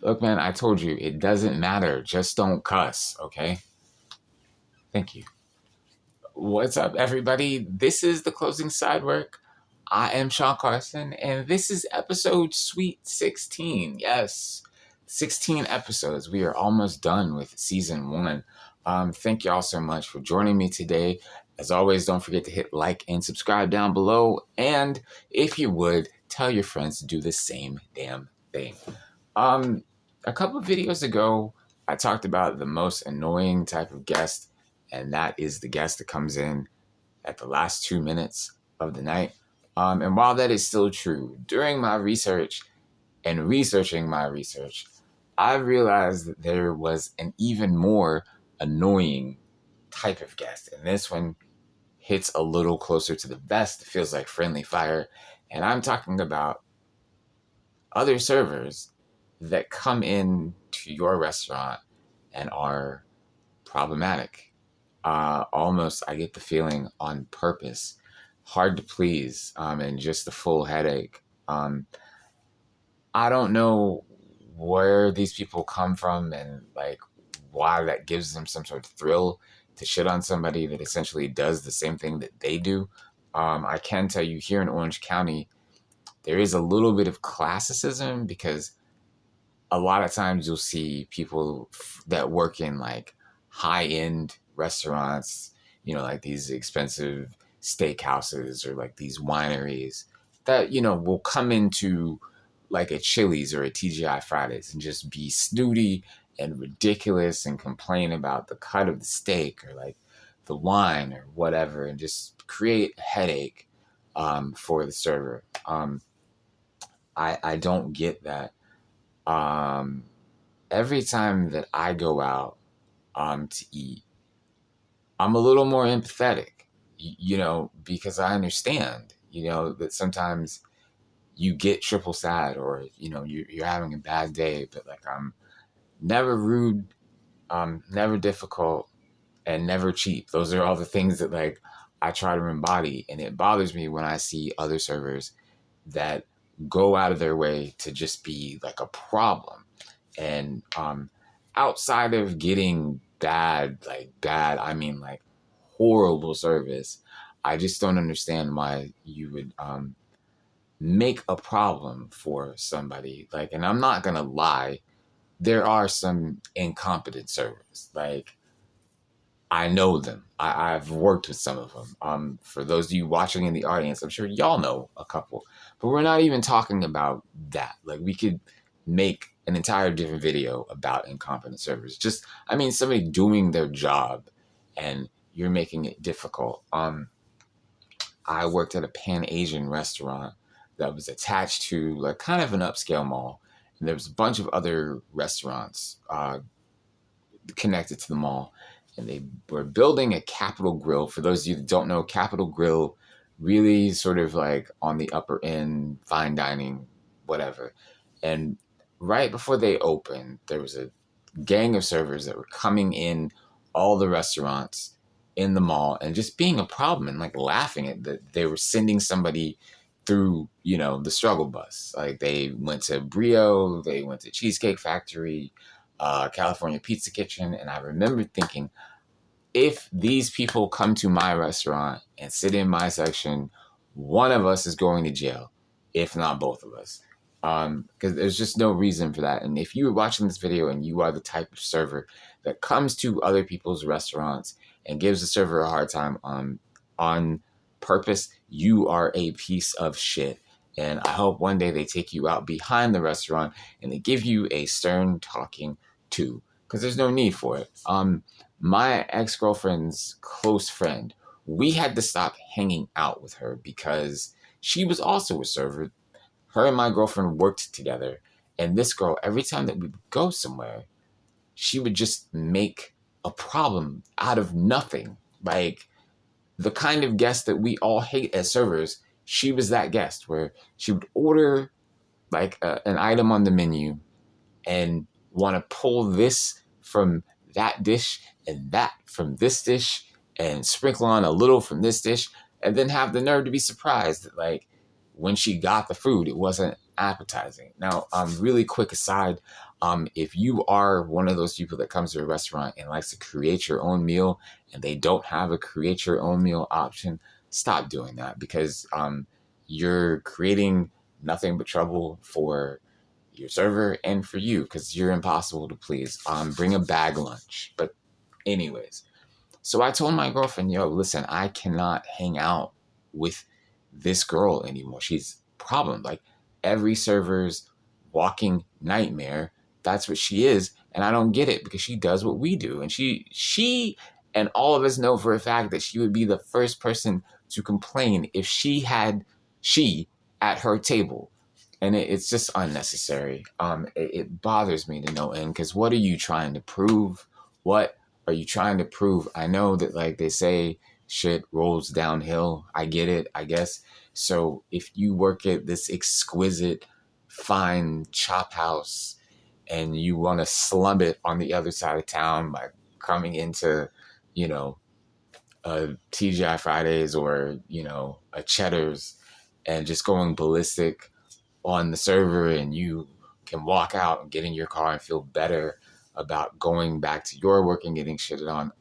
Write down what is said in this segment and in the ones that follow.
Look, man, I told you, it doesn't matter. Just don't cuss, okay? Thank you. What's up, everybody? This is the closing Sidework. I am Sean Carson, and this is episode Sweet 16. Yes, 16 episodes. We are almost done with season 1. Thank y'all so much for joining me today. As always, don't forget to hit like and subscribe down below. And if you would, tell your friends to do the same damn thing. A couple of videos ago, I talked about the most annoying type of guest, and that is the guest that comes in at the last 2 minutes of the night. And while that is still true, during my research and researching my research, I realized that there was an even more annoying type of guest. And this one hits a little closer to the vest. It feels like friendly fire. And I'm talking about other servers that come in to your restaurant and are problematic. Almost, I get the feeling, on purpose, hard to please, and just a full headache. I don't know where these people come from and like why that gives them some sort of thrill to shit on somebody that essentially does the same thing that they do. I can tell you here in Orange County, there is a little bit of classicism because a lot of times you'll see people that work in like high-end restaurants, like these expensive steakhouses or like these wineries that, will come into like a Chili's or a TGI Fridays and just be snooty and ridiculous and complain about the cut of the steak or like the wine or whatever and just create a headache for the server. I don't get that. Every time that I go out to eat, I'm a little more empathetic, because I understand, that sometimes you get triple sad or, you're having a bad day, but like I'm never rude, never difficult, and never cheap. Those are all the things that like I try to embody. And it bothers me when I see other servers that go out of their way to just be like a problem. And outside of getting bad, I mean like horrible service, I just don't understand why you would make a problem for somebody. Like, and I'm not gonna lie, there are some incompetent servers. Like, I know them. I've worked with some of them. For those of you watching in the audience, I'm sure y'all know a couple. But we're not even talking about that. Like, we could make an entire different video about incompetent servers. Just, somebody doing their job and you're making it difficult. I worked at a Pan-Asian restaurant that was attached to like kind of an upscale mall. And there was a bunch of other restaurants connected to the mall. And they were building a Capital Grill. For those of you that don't know, Capital Grill, really sort of like on the upper end, fine dining, whatever. And right before they opened, there was a gang of servers that were coming in all the restaurants in the mall and just being a problem and like laughing at that they were sending somebody through, the struggle bus. Like they went to Brio, they went to Cheesecake Factory, California Pizza Kitchen. And I remember thinking, if these people come to my restaurant and sit in my section, one of us is going to jail, if not both of us. Because there's just no reason for that. And if you are watching this video and you are the type of server that comes to other people's restaurants and gives the server a hard time on purpose, you are a piece of shit. And I hope one day they take you out behind the restaurant and they give you a stern talking to, because there's no need for it. My ex-girlfriend's close friend, we had to stop hanging out with her because she was also a server. Her and my girlfriend worked together. And this girl, every time that we would go somewhere, she would just make a problem out of nothing. Like the kind of guest that we all hate as servers, she was that guest where she would order like an item on the menu and want to pull this from that dish and that from this dish and sprinkle on a little from this dish and then have the nerve to be surprised that like when she got the food, it wasn't appetizing. Now, really quick aside, If you are one of those people that comes to a restaurant and likes to create your own meal and they don't have a create your own meal option, stop doing that, because you're creating nothing but trouble for your server and for you, because you're impossible to please. Bring a bag lunch. But anyways, so I told my girlfriend, yo, listen, I cannot hang out with this girl anymore. She's a problem. Like, every server's walking nightmare. That's what she is. And I don't get it, because she does what we do. And she and all of us know for a fact that she would be the first person to complain if she at her table. And it's just unnecessary. It bothers me to no end, because what are you trying to prove? What are you trying to prove? I know that, like they say, shit rolls downhill. I get it, I guess. So if you work at this exquisite, fine chop house and you want to slum it on the other side of town by coming into, you know, a TGI Fridays or, a Cheddar's, and just going ballistic on the server, and you can walk out and get in your car and feel better about going back to your work and getting shitted on,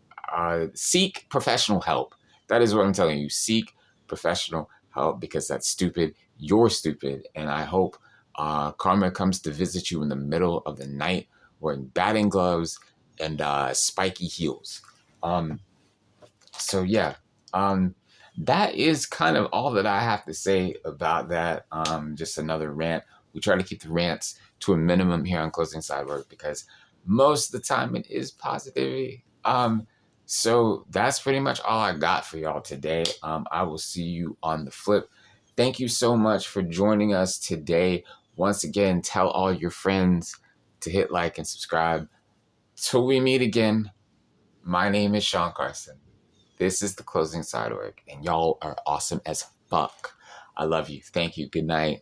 seek professional help. That is what I'm telling you. Seek professional help, because that's stupid. You're stupid. And I hope karma comes to visit you in the middle of the night wearing batting gloves and spiky heels. So yeah, um, that is kind of all that I have to say about that. Just another rant. We try to keep the rants to a minimum here on Closing Sidework, because most of the time it is positivity. So that's pretty much all I got for y'all today. I will see you on the flip. Thank you so much for joining us today. Once again, tell all your friends to hit like and subscribe. Till we meet again, my name is Sean Carson. This is the Closing Sidework, and y'all are awesome as fuck. I love you. Thank you. Good night.